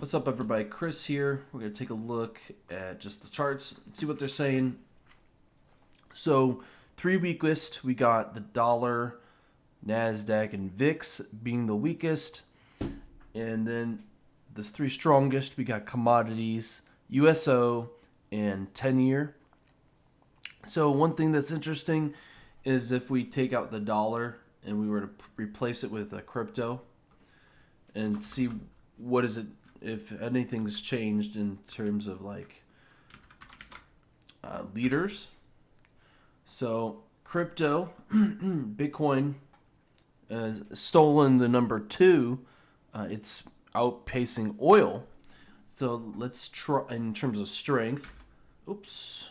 What's up, everybody? Chris here. We're going to take a look at just the charts, see what they're saying. So, 3 weakest, we got the dollar, NASDAQ, and VIX being the weakest. And then the three strongest, we got commodities, USO, and 10-year. So, one thing that's interesting is if we take out the dollar and we were to replace it with a crypto and see what is it, if anything's changed in terms of like leaders. So crypto, Bitcoin has stolen the number two. It's outpacing oil. So let's try in terms of strength. Oops.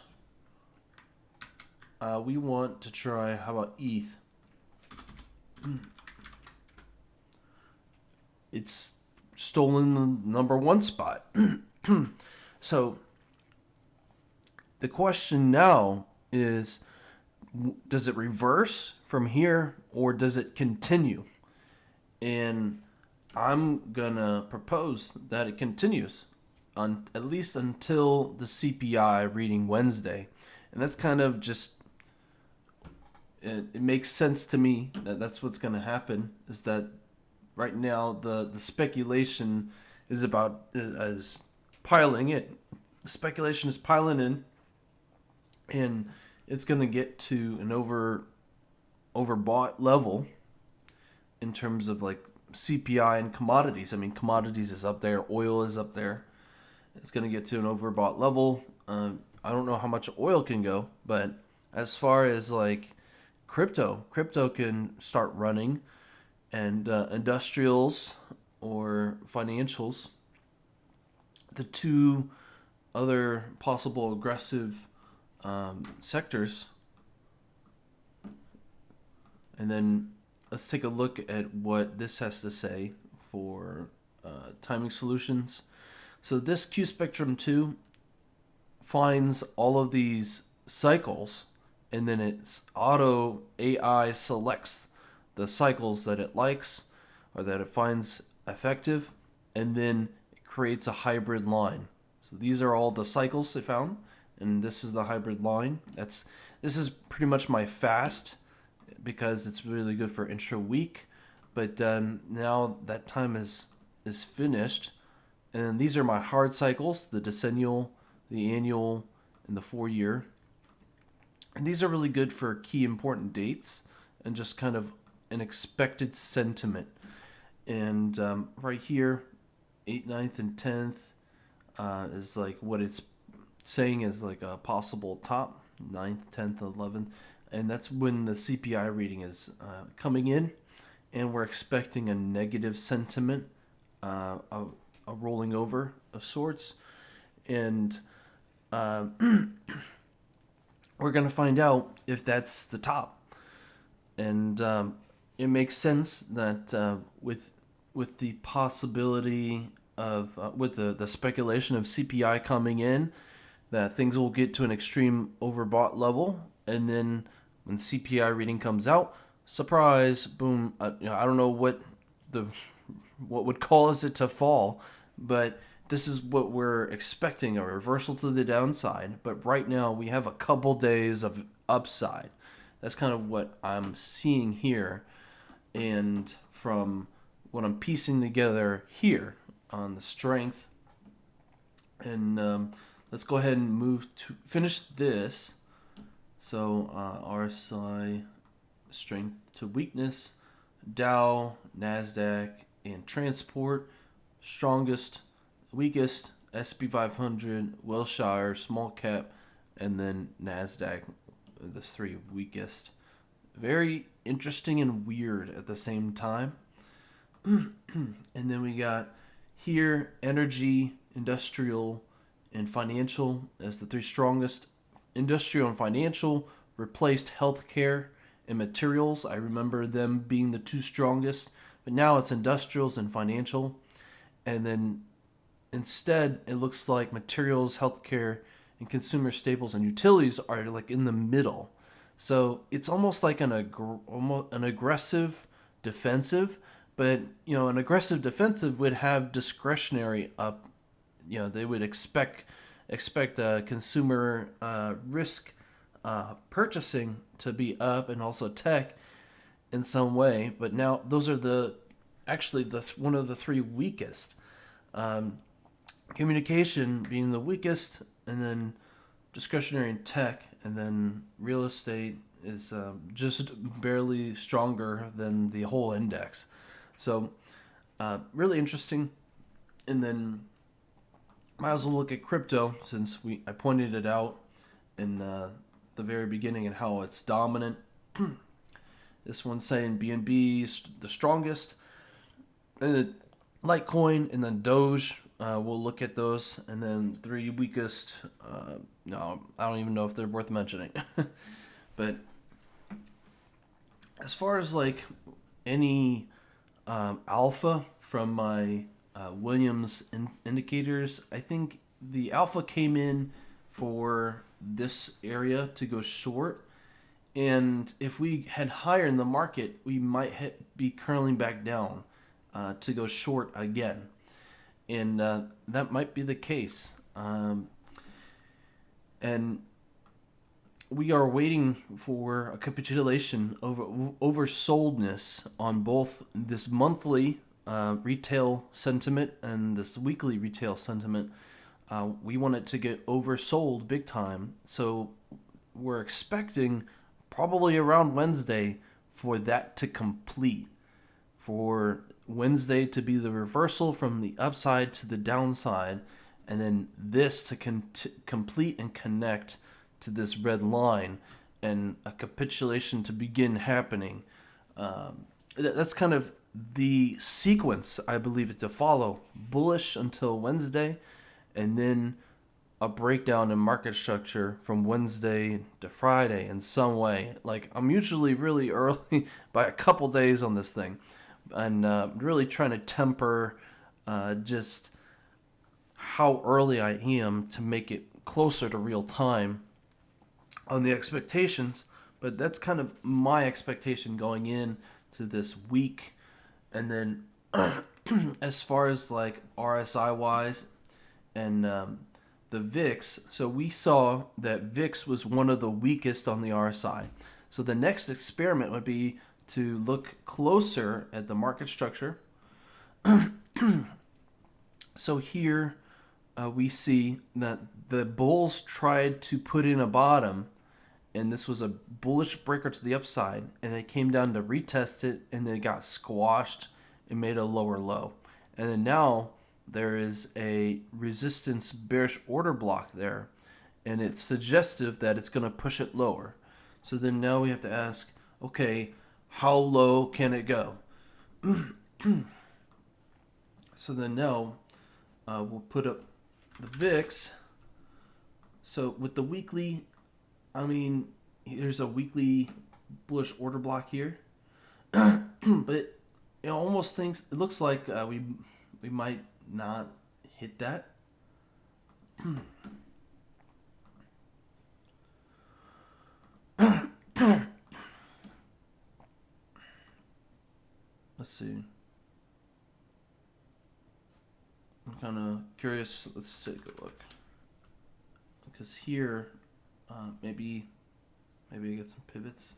We want to try. How about ETH? It's stolen the number one spot. So the question now is, does it reverse from here or does it continue? And I'm gonna propose that it continues on at least until the CPI reading Wednesday. And that's kind of just it makes sense to me that that's what's gonna happen. Is that right now the speculation is about as piling it. The speculation is piling in, and it's going to get to an overbought level in terms of like CPI and commodities. I mean, commodities is up there, oil is up there. It's going to get to an overbought level. I don't know how much oil can go, but as far as like crypto can start running, and industrials or financials, the two other possible aggressive sectors. And then let's take a look at what this has to say for timing solutions. So this Q Spectrum 2 finds all of these cycles, and then it's auto AI selects the cycles that it likes or that it finds effective, and then it creates a hybrid line. So these are all the cycles it found, and this is the hybrid line. This is pretty much my fast because it's really good for intra week. But now that time is finished, and these are my hard cycles: the decennial, the annual, and the 4 year. And these are really good for key important dates and just kind of an expected sentiment. And right here, 8th, 9th, and 10th is like what it's saying is like a possible top, 9th, 10th, 11th. And that's when the CPI reading is coming in. And we're expecting a negative sentiment, a rolling over of sorts. And uh, we're going to find out if that's the top. And it makes sense that with the possibility of with the speculation of CPI coming in, that things will get to an extreme overbought level, and then when CPI reading comes out, surprise, boom. I don't know what would cause it to fall, but this is what we're expecting, a reversal to the downside. But right now we have a couple days of upside. That's kind of what I'm seeing here, and from what I'm piecing together here on the strength. And let's go ahead and move to finish this. So RSI, strength to weakness, Dow, Nasdaq, and transport. Strongest, weakest, SP 500, Wilshire, small cap, and then Nasdaq, the three weakest. Very interesting and weird at the same time. And then we got here energy, industrial, and financial as the three strongest. Industrial and financial replaced healthcare and materials. I remember them being the two strongest, but now it's industrials and financial. And then instead, it looks like materials, healthcare, and consumer staples and utilities are like in the middle. So it's almost like an aggressive defensive, But an aggressive defensive would have discretionary up. They would expect consumer risk purchasing to be up, and also tech in some way. But now those are actually the one of the three weakest. Um, Communication being the weakest, and then discretionary and tech, and then real estate is just barely stronger than the whole index. So really interesting. And then might as well look at crypto, since I pointed it out in the very beginning and how it's dominant. This one's saying BNB is the strongest, and then Litecoin, and then Doge. We'll look at those, and then three weakest. No, I don't even know if they're worth mentioning. But as far as like any alpha from my Williams indicators, I think the alpha came in for this area to go short. And if we had higher in the market, we might be curling back down to go short again. And that might be the case. And we are waiting for a capitulation over oversoldness on both this monthly retail sentiment and this weekly retail sentiment. We want it to get oversold big time. So we're expecting probably around Wednesday for that to complete. For Wednesday to be the reversal from the upside to the downside, and then this to complete and connect to this red line, and a capitulation to begin happening. That's kind of the sequence I believe it to follow. Bullish until Wednesday, and then a breakdown in market structure from Wednesday to Friday in some way. Like, I'm usually really early by a couple days on this thing, and really trying to temper just how early I am to make it closer to real time on the expectations. But that's kind of my expectation going in to this week. And then as far as like RSI wise and the VIX, so we saw that VIX was one of the weakest on the RSI. So the next experiment would be to look closer at the market structure. So here we see that the bulls tried to put in a bottom, and this was a bullish breaker to the upside, and they came down to retest it, and they got squashed and made a lower low. And then now there is a resistance bearish order block there, and it's suggestive that it's going to push it lower. So then now we have to ask, okay, how low can it go? So then now we'll put up the VIX. So with the weekly, I mean, here's a weekly bullish order block here. But it almost thinks, it looks like we might not hit that. Let's see. I'm kind of curious. Let's take a look. Because here, maybe I get some pivots.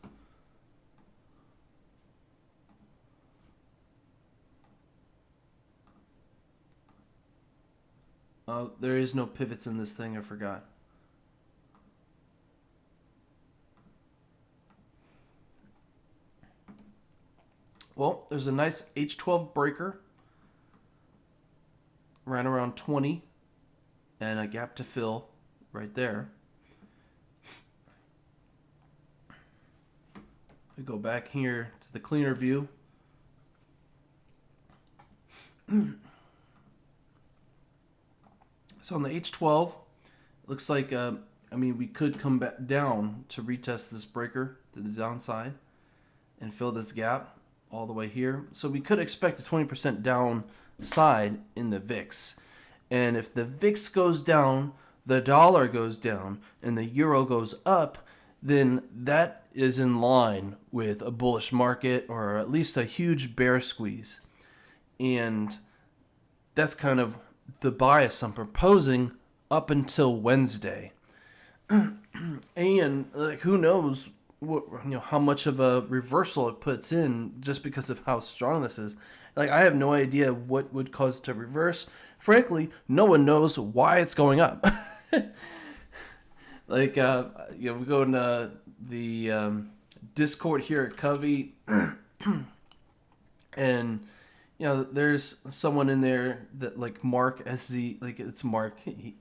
There is no pivots in this thing. I forgot. Well, there's a nice H12 breaker right around 20, and a gap to fill right there. We go back here to the cleaner view. So on the H12, it looks like, we could come back down to retest this breaker to the downside and fill this gap all the way here. So we could expect a 20% downside in the VIX. And if the VIX goes down, the dollar goes down, and the euro goes up, then that is in line with a bullish market, or at least a huge bear squeeze. And that's kind of the bias I'm proposing up until Wednesday. And like, who knows what, how much of a reversal it puts in just because of how strong this is. Like, I have no idea what would cause it to reverse. Frankly, no one knows why it's going up. Like, we go into the Discord here at Covey, and there's someone in there that, like, Mark SZ, like, it's Mark. He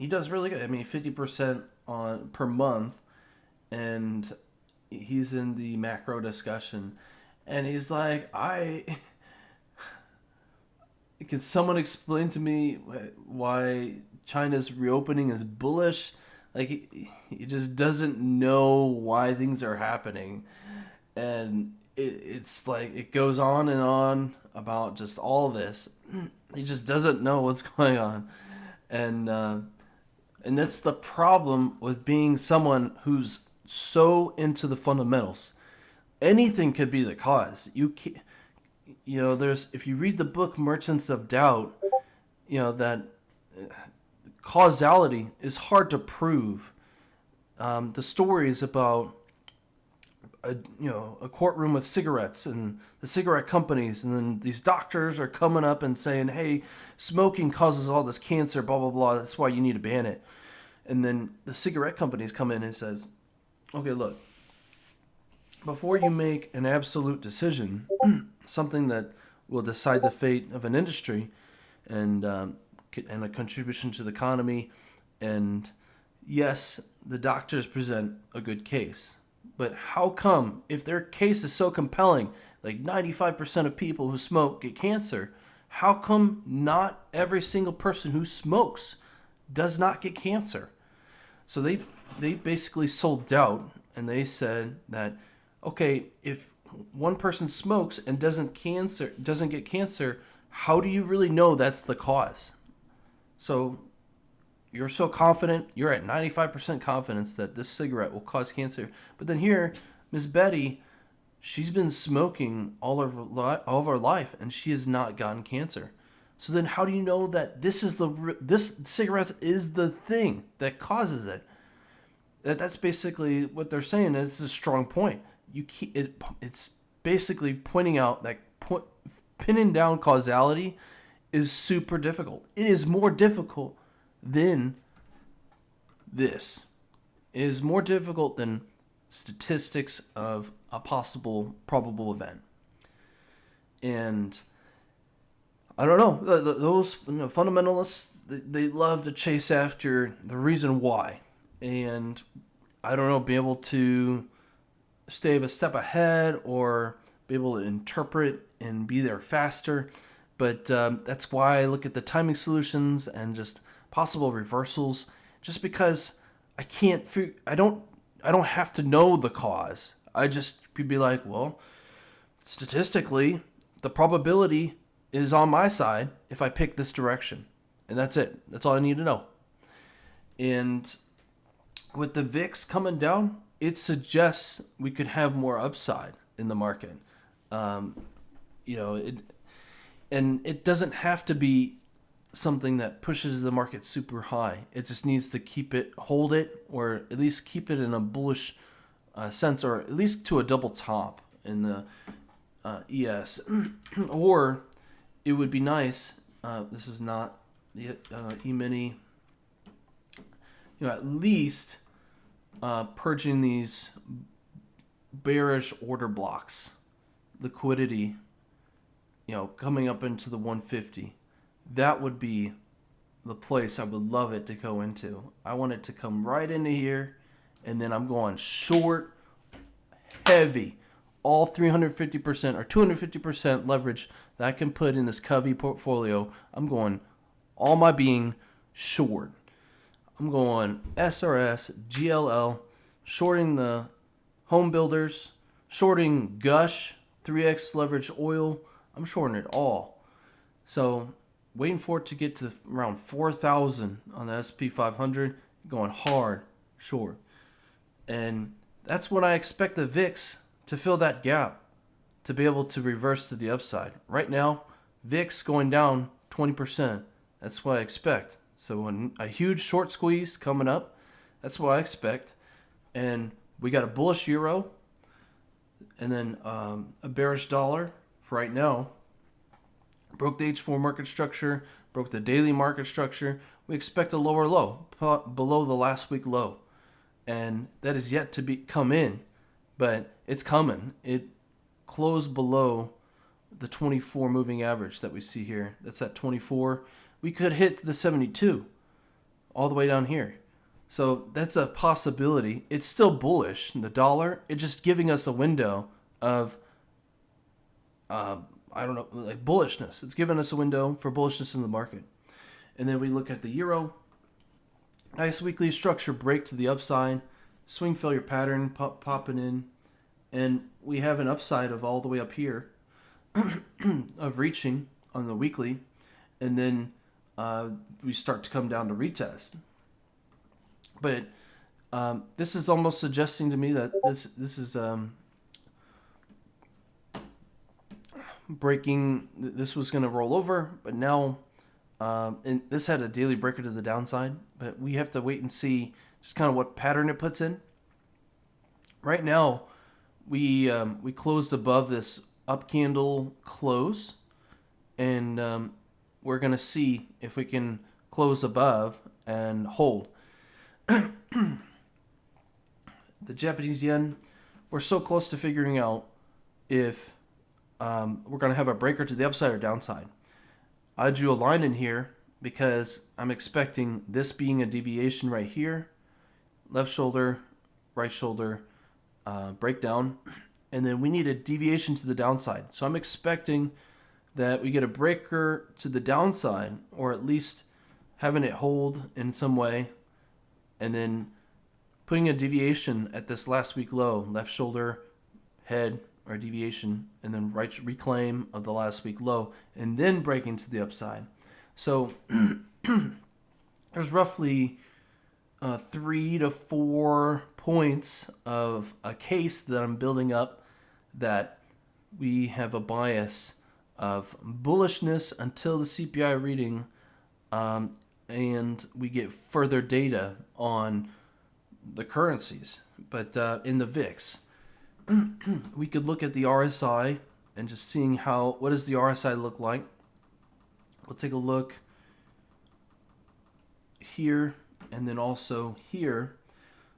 does really good. I mean, 50% on per month, and he's in the macro discussion, and he's like, can someone explain to me why China's reopening is bullish? Like, he just doesn't know why things are happening, and it's like it goes on and on about just all this. He just doesn't know what's going on, and that's the problem with being someone who's so into the fundamentals. Anything could be the cause. There's, if you read the book Merchants of Doubt, that causality is hard to prove. The stories about a courtroom with cigarettes and the cigarette companies, and then these doctors are coming up and saying, hey, smoking causes all this cancer, blah blah blah, that's why you need to ban it. And then the cigarette companies come in and says, okay, look, before you make an absolute decision, something that will decide the fate of an industry and a contribution to the economy, and yes, the doctors present a good case. But how come, if their case is so compelling, like 95% of people who smoke get cancer, how come not every single person who smokes does not get cancer? So they basically sold doubt, and they said that, okay, if one person smokes and doesn't get cancer, how do you really know that's the cause? So you're so confident, you're at 95% confidence that this cigarette will cause cancer. But then here, Miss Betty, she's been smoking all of her life, and she has not gotten cancer. So then how do you know that this cigarette is the thing that causes it? That's basically what they're saying. It's a strong point. It's basically pointing out that pinning down causality is super difficult. It is more difficult than this. It is more difficult than statistics of a possible probable event. And I don't know. Those fundamentalists, they love to chase after the reason why. And I don't know, be able to stay a step ahead or be able to interpret and be there faster. But that's why I look at the timing solutions and just possible reversals, just because I don't have to know the cause. I just could be like, well, statistically, the probability is on my side if I pick this direction. And that's it. That's all I need to know. And with the VIX coming down, it suggests we could have more upside in the market. It doesn't have to be something that pushes the market super high. It just needs to hold it, or at least keep it in a bullish sense, or at least to a double top in the ES. Or it would be nice. This is not the E-mini. At least purging these bearish order blocks, liquidity, coming up into the 150. That would be the place I would love it to go into. I want it to come right into here, and then I'm going short, heavy, all 350% or 250% leverage that I can put in this Covey portfolio. I'm going all my being short. I'm going SRS, GLL, shorting the home builders, shorting Gush, 3x leverage oil. I'm shorting it all. So waiting for it to get to around 4,000 on the SP 500, going hard short. And that's when I expect the VIX to fill that gap, to be able to reverse to the upside. Right now, VIX going down 20%. That's what I expect. So when a huge short squeeze coming up, that's what I expect. And we got a bullish euro, and then a bearish dollar for right now. Broke the H4 market structure, broke the daily market structure. We expect a lower low below the last week low, and that is yet to come in, but it's coming. It closed below the 24 moving average that we see here. That's at 24. We could hit the 72 all the way down here. So that's a possibility. It's still bullish. The dollar, it's just giving us a window of, like bullishness. It's giving us a window for bullishness in the market. And then we look at the euro. Nice weekly structure break to the upside. Swing failure pattern popping in. And we have an upside of all the way up here of reaching on the weekly. And then we start to come down to retest. But this is almost suggesting to me that this is breaking. This was going to roll over, but now and this had a daily breaker to the downside. But we have to wait and see just kind of what pattern it puts in. Right now, we closed above this up candle close, and we're going to see if we can close above and hold. The Japanese yen, we're so close to figuring out if we're going to have a breaker to the upside or downside. I drew a line in here because I'm expecting this being a deviation right here. Left shoulder, right shoulder, breakdown. And then we need a deviation to the downside. So I'm expecting that we get a breaker to the downside, or at least having it hold in some way, and then putting a deviation at this last week low, left shoulder, head, or deviation, and then right reclaim of the last week low, and then breaking to the upside. So there's roughly 3 to 4 points of a case that I'm building up that we have a bias of bullishness until the CPI reading, and we get further data on the currencies. But in the VIX, we could look at the RSI and just seeing what does the RSI look like. We'll take a look here and then also here.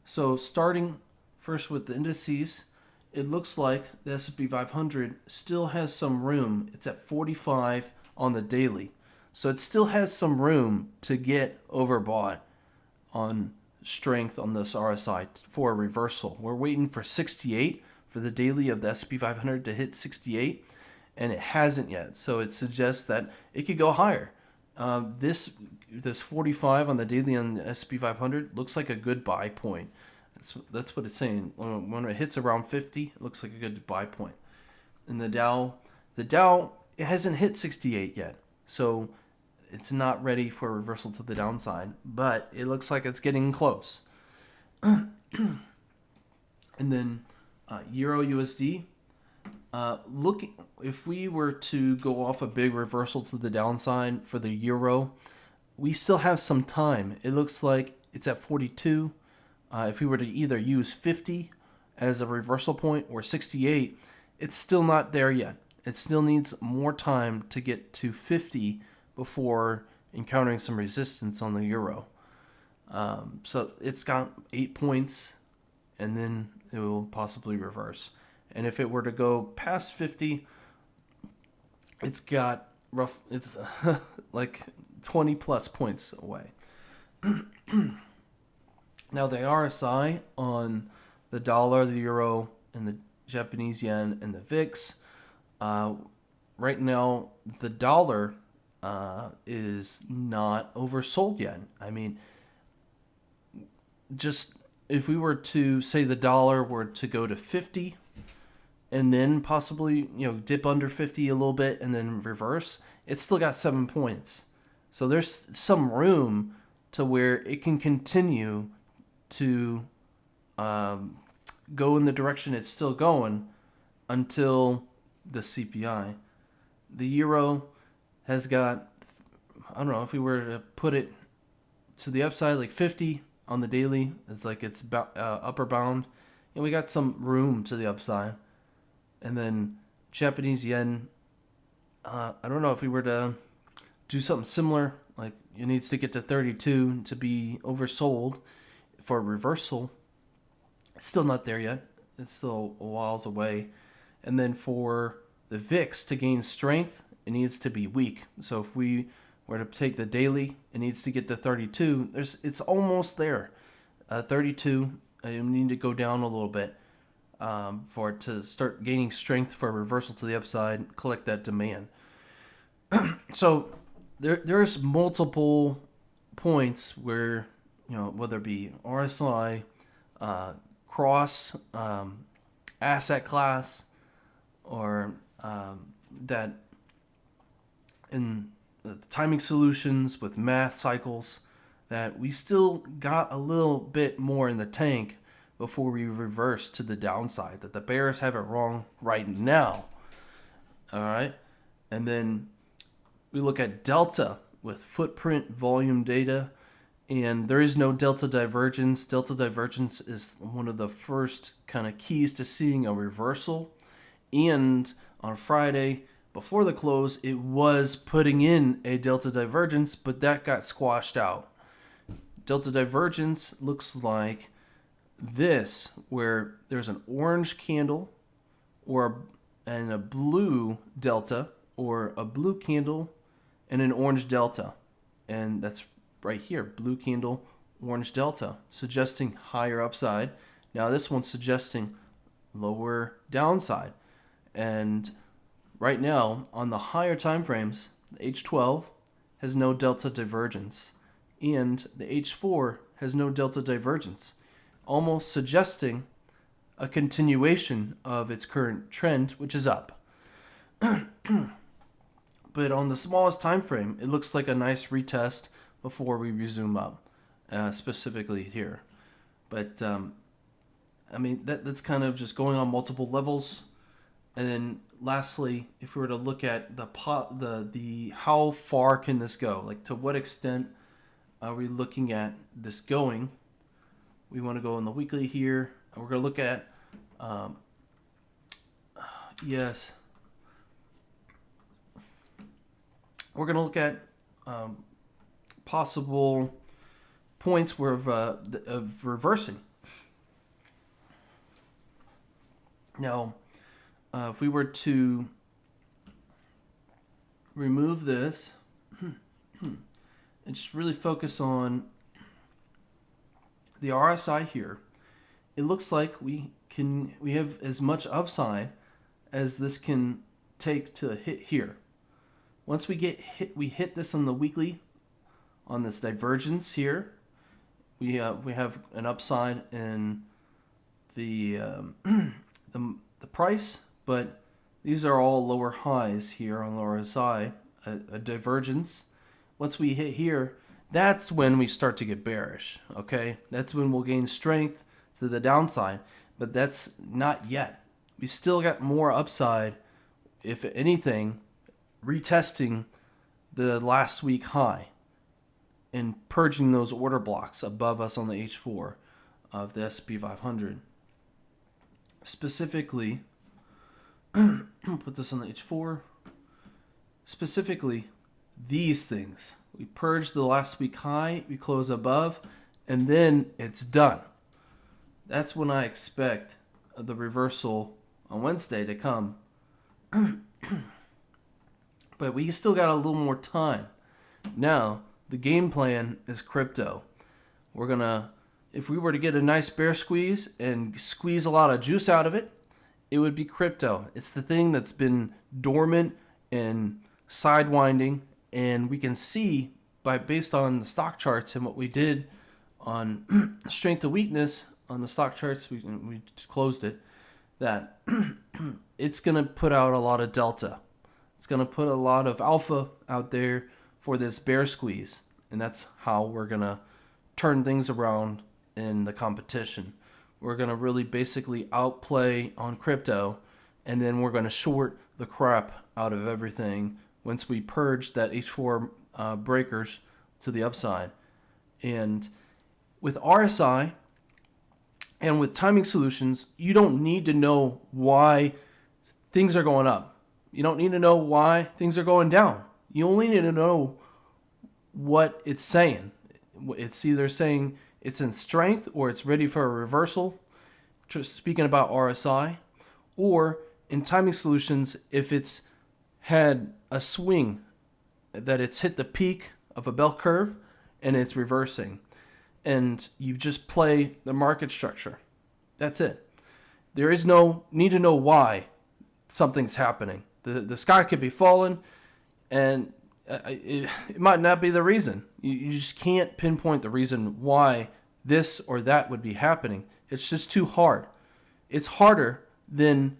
So starting first with the indices, it looks like the S&P 500 still has some room. It's at 45 on the daily. So it still has some room to get overbought on strength on this RSI for a reversal. We're waiting for 68 for the daily of the S&P 500 to hit 68, and it hasn't yet. So it suggests that it could go higher. This 45 on the daily on the S&P 500 looks like a good buy point. That's what it's saying. When it hits around 50, it looks like a good buy point. And the Dow, it hasn't hit 68 yet, so it's not ready for a reversal to the downside, but it looks like it's getting close. And then Euro USD, if we were to go off a big reversal to the downside for the euro, we still have some time. It looks like it's at 42. If we were to either use 50 as a reversal point or 68, it's still not there yet. It still needs more time to get to 50 before encountering some resistance on the euro. So it's got 8 points, and then it will possibly reverse. And if it were to go past 50, it's like 20 plus points away. Now the RSI on the dollar, the euro, and the Japanese yen and the VIX, right now the dollar is not oversold yet. I mean, just if we were to say the dollar were to go to 50 and then possibly, dip under 50 a little bit and then reverse, it's still got 7 points. So there's some room to where it can continue to go in the direction it's still going until the CPI. The euro has got, I don't know, if we were to put it to the upside, like 50 on the daily, it's like it's upper bound. And we got some room to the upside. And then Japanese yen, I don't know if we were to do something similar, like it needs to get to 32 to be oversold for a reversal. It's still not there yet. It's still a whiles away. And then for the VIX to gain strength, it needs to be weak. So if we were to take the daily, it needs to get to 32. It's almost there. 32, you need to go down a little bit for it to start gaining strength for a reversal to the upside, collect that demand. So there's multiple points where, whether it be RSI, cross asset class, or that in the timing solutions with math cycles, that we still got a little bit more in the tank before we reverse to the downside, that the bears have it wrong right now. All right. And then we look at delta with footprint volume data, and there is no delta divergence. Delta divergence is one of the first kind of keys to seeing a reversal. And on Friday, before the close, it was putting in a delta divergence, but that got squashed out. Delta divergence looks like this, where there's an orange candle and a blue delta, or a blue candle and an orange delta. And that's right here, blue candle, orange delta, suggesting higher upside. Now this one's suggesting lower downside. And right now, on the higher time frames, the H12 has no delta divergence, and the H4 has no delta divergence, almost suggesting a continuation of its current trend, which is up. But on the smallest time frame, it looks like a nice retest before we resume up, specifically here. But that's kind of just going on multiple levels. And then lastly, if we were to look at the how far can this go? Like, to what extent are we looking at this going? We want to go on the weekly here. And we're going to look at we're going to look at possible points of reversing. Now, if we were to remove this and just really focus on the RSI here, it looks like we have as much upside as this can take to hit here. Once we hit this on the weekly, on this divergence here, we have an upside in the price, but these are all lower highs here on the RSI, a divergence. Once we hit here, that's when we start to get bearish, okay? That's when we'll gain strength to the downside, but that's not yet. We still got more upside, if anything, retesting the last week high and purging those order blocks above us on the H4 of the S&P 500. Specifically, put this on the H4. Specifically, these things. We purge the last week high, we close above, and then it's done. That's when I expect the reversal on Wednesday to come. But we still got a little more time. Now, the game plan is crypto. If we were to get a nice bear squeeze and squeeze a lot of juice out of it, it would be crypto. It's the thing that's been dormant and sidewinding, and we can see based on the stock charts and what we did on strength to weakness on the stock charts, we closed it, that it's going to put out a lot of delta. It's going to put a lot of alpha out there for this bear squeeze, and that's how we're going to turn things around in the competition. We're going to really basically outplay on crypto and then we're going to short the crap out of everything once we purge that H4 breakers to the upside. And with RSI and with timing solutions, you don't need to know why things are going up. You don't need to know why things are going down. You only need to know what it's saying. It's either saying it's in strength or it's ready for a reversal, just speaking about RSI, or in timing solutions, if it's had a swing, that it's hit the peak of a bell curve and it's reversing. And you just play the market structure. That's it. There is no need to know why something's happening. The sky could be falling, and it might not be the reason. You just can't pinpoint the reason why this or that would be happening. It's just too hard. It's harder than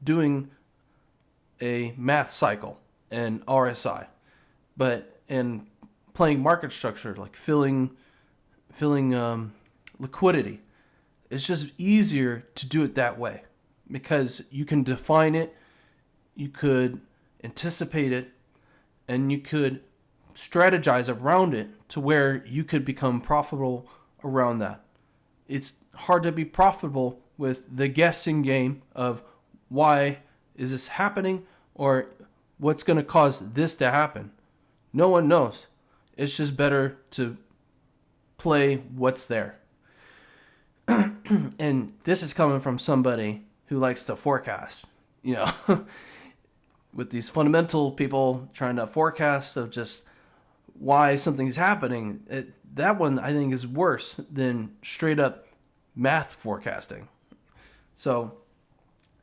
doing a math cycle and RSI, but in playing market structure, like filling liquidity, it's just easier to do it that way because you can define it, you could anticipate it, and you could strategize around it to where you could become profitable around that. It's hard to be profitable with the guessing game of why is this happening or what's going to cause this to happen. No one knows. It's just better to play what's there. And this is coming from somebody who likes to forecast, with these fundamental people trying to forecast of just why something's happening. That one I think is worse than straight up math forecasting. So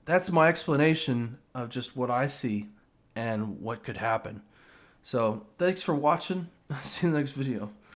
that's my explanation of just what I see and what could happen. So thanks for watching. See you in the next video.